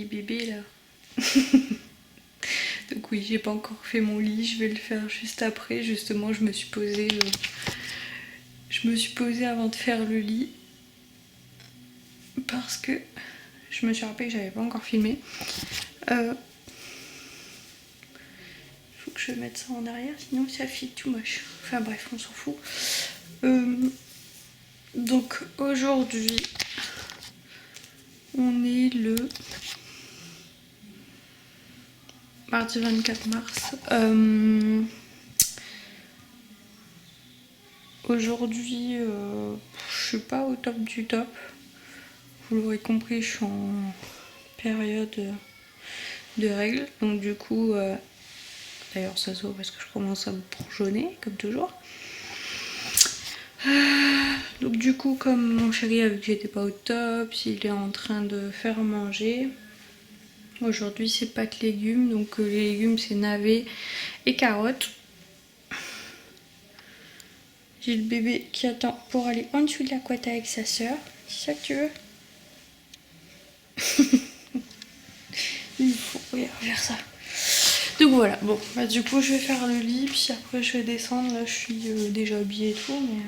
lit bébé là. Donc oui, j'ai pas encore fait mon lit, je vais le faire juste après. Justement, je me suis posée avant de faire le lit parce que je me suis rappelé que j'avais pas encore filmé. Faut que je mette ça en arrière, sinon ça fait too much. Enfin bref, on s'en fout. Donc aujourd'hui, on est le mardi 24 mars. Aujourd'hui, je suis pas au top du top. Vous l'aurez compris, je suis en période de règles. Donc du coup, d'ailleurs ça se voit parce que je commence à me bourgeonner, comme toujours. Donc du coup, comme mon chéri a vu que j'étais pas au top, il est en train de faire manger. Aujourd'hui c'est pâtes légumes, donc les légumes c'est navets et carottes. J'ai le bébé qui attend pour aller en dessous de la couette avec sa soeur. C'est ça que tu veux? Il faut faire ça. Donc voilà, bon, bah du coup je vais faire le lit, puis après je vais descendre. Là je suis déjà habillée et tout, mais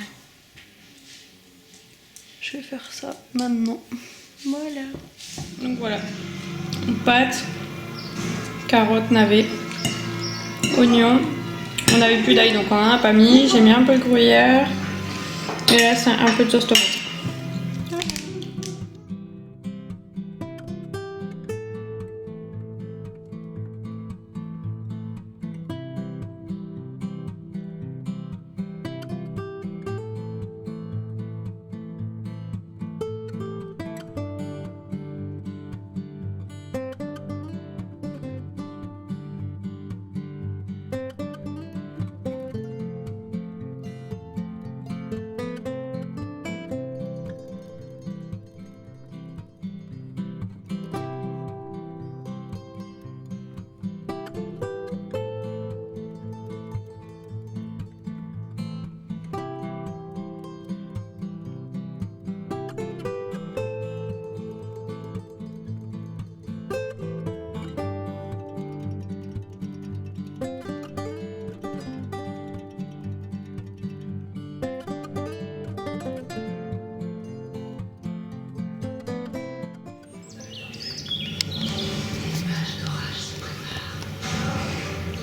je vais faire ça maintenant. Voilà. Donc voilà, pâtes, carottes, navets, oignons. On n'avait plus d'ail donc on en a pas mis. J'ai mis un peu de gruyère. Et là c'est un peu de sauce tomate.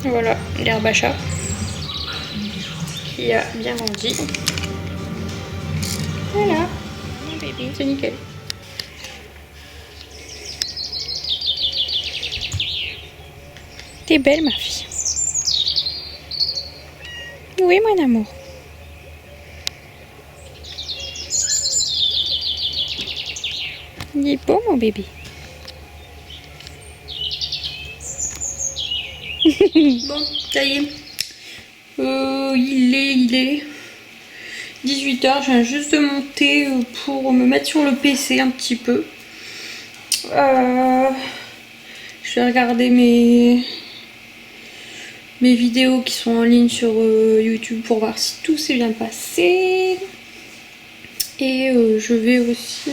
Voilà, l'herbe à chat qui a bien grandi. Voilà, mon bébé, c'est nickel. T'es belle ma fille. Oui mon amour. Il est beau mon bébé. Bon, ça y est. Il est 18h. Je viens juste de monter pour me mettre sur le PC un petit peu. Je vais regarder mes vidéos qui sont en ligne sur YouTube pour voir si tout s'est bien passé. Et je vais aussi...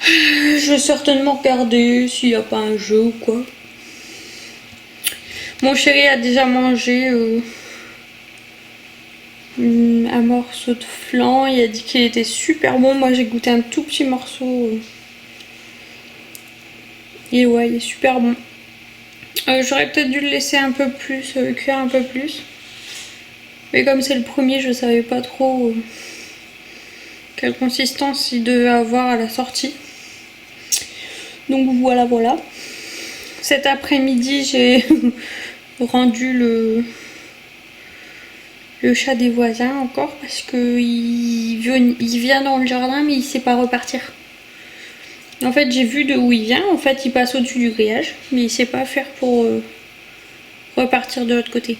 je vais certainement regarder s'il n'y a pas un jeu ou quoi. Mon chéri a déjà mangé un morceau de flan. Il a dit qu'il était super bon. Moi j'ai goûté un tout petit morceau. Et ouais, il est super bon. J'aurais peut-être dû le laisser un peu plus, cuire un peu plus. Mais comme c'est le premier, je savais pas trop quelle consistance il devait avoir à la sortie. Donc voilà, voilà. Cet après-midi, j'ai rendu le chat des voisins encore parce que il vient dans le jardin mais il sait pas repartir. En fait j'ai vu de où il vient, en fait il passe au-dessus du grillage mais il sait pas faire pour repartir de l'autre côté.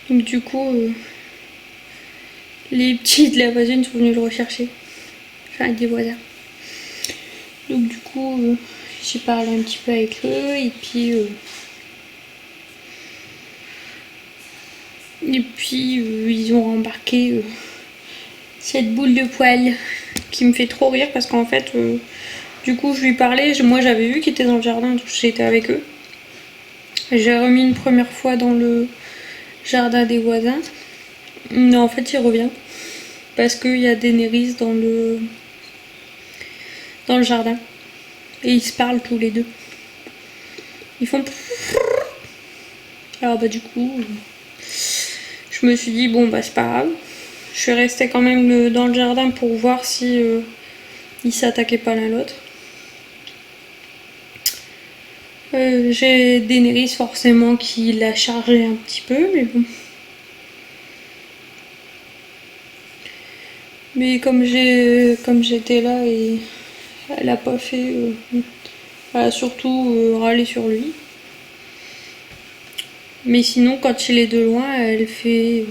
Donc du coup les petits de la voisine sont venus le rechercher, enfin des voisins. Donc du coup j'ai parlé un petit peu avec eux et puis ils ont embarqué cette boule de poil qui me fait trop rire parce qu'en fait, du coup, je lui parlais. Moi, j'avais vu qu'il était dans le jardin, donc j'étais avec eux. J'ai remis une première fois dans le jardin des voisins. Mais en fait, il revient parce qu'il y a des néris dans le jardin. Et ils se parlent tous les deux. Ils font... Alors bah du coup, je me suis dit, bon bah c'est pas grave. Je suis restée quand même dans le jardin pour voir si ils s'attaquaient pas l'un l'autre. J'ai Daenerys forcément qui l'a chargé un petit peu, mais bon. Mais comme j'étais là et elle a pas fait, elle a surtout râlé sur lui. Mais sinon, quand il est de loin, elle fait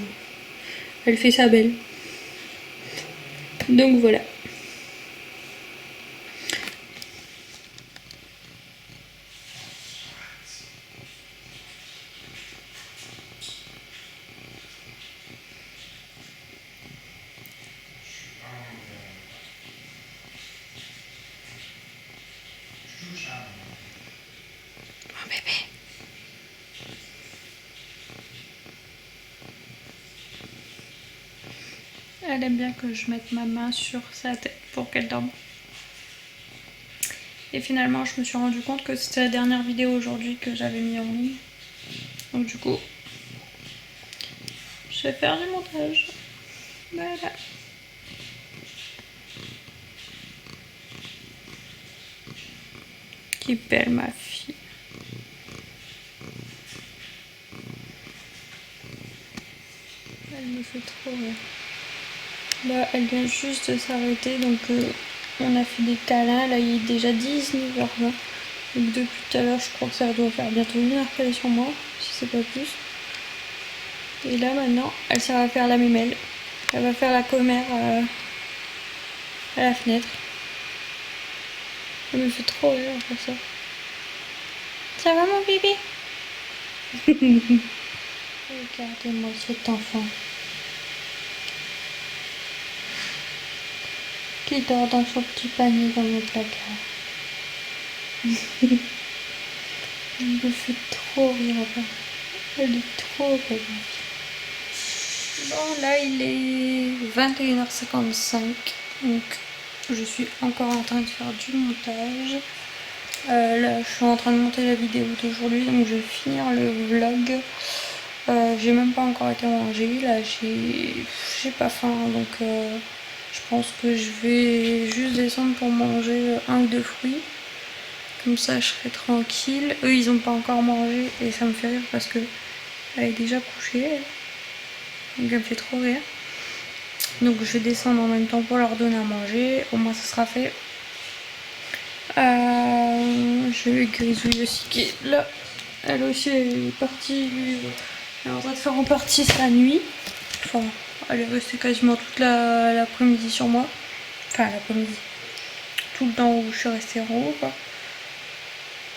sa belle. Donc voilà. Oh bébé. Elle aime bien que je mette ma main sur sa tête pour qu'elle dorme. Et finalement, je me suis rendu compte que c'était la dernière vidéo aujourd'hui que j'avais mis en ligne. Donc du coup, je vais faire du montage. Voilà. Qui belle ma fille. Elle me fait trop rire. Là, elle vient juste de s'arrêter, donc on a fait des câlins. Là, il est déjà 19h20. Donc depuis tout à l'heure, je crois que ça doit faire bientôt 1 heure qu'elle est sur moi, si c'est pas plus. Et là, maintenant, ça va faire la mémelle. Elle va faire la commère à la fenêtre. Elle me fait trop rire pour ça. Ça va mon bébé? Regardez-moi cet enfant. Qui dort dans son petit panier dans mon placard. Elle me fait trop rire. Elle est trop belle. Bon, là il est 21h55. Donc je suis encore en train de faire du montage. Là je suis en train de monter la vidéo d'aujourd'hui. Donc je vais finir le vlog. J'ai même pas encore été manger. Là j'ai pas faim. Donc je pense que je vais juste descendre pour manger 1 ou 2 fruits. Comme ça je serai tranquille. Eux ils ont pas encore mangé et ça me fait rire parce que elle est déjà couchée. Donc elle me fait trop rire. Donc je vais descendre en même temps pour leur donner à manger. Au moins ça sera fait. J'ai eu Grisouille aussi qui est là. Elle aussi elle est partie. Elle est en train de faire en partie sa nuit. Enfin, elle est restée quasiment toute l'après-midi sur moi. Enfin l'après-midi. Tout le temps où je suis restée en haut quoi.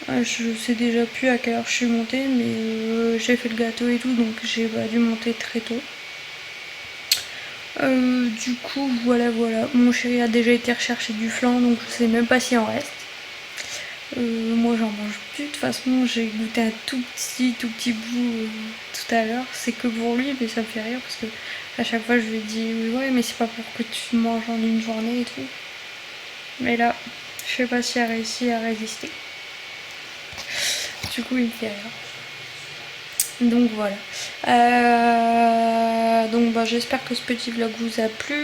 Je sais déjà plus à quelle heure je suis montée, mais j'ai fait le gâteau et tout, donc j'ai dû monter très tôt. Du coup, voilà. Mon chéri a déjà été rechercher du flan, donc je sais même pas s'il en reste. Moi, j'en mange plus. De toute façon, j'ai goûté un tout petit bout tout à l'heure. C'est que pour lui, mais ça me fait rire parce que à chaque fois, je lui dis ouais, mais c'est pas pour que tu manges en une journée et tout. Mais là, je sais pas s'il a réussi à résister. Du coup, il me fait rire. Donc voilà. Donc j'espère que ce petit vlog vous a plu.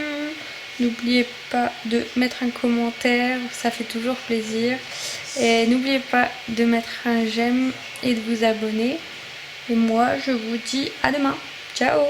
N'oubliez pas de mettre un commentaire, ça fait toujours plaisir. Et n'oubliez pas de mettre un j'aime et de vous abonner. Et moi, je vous dis à demain. Ciao!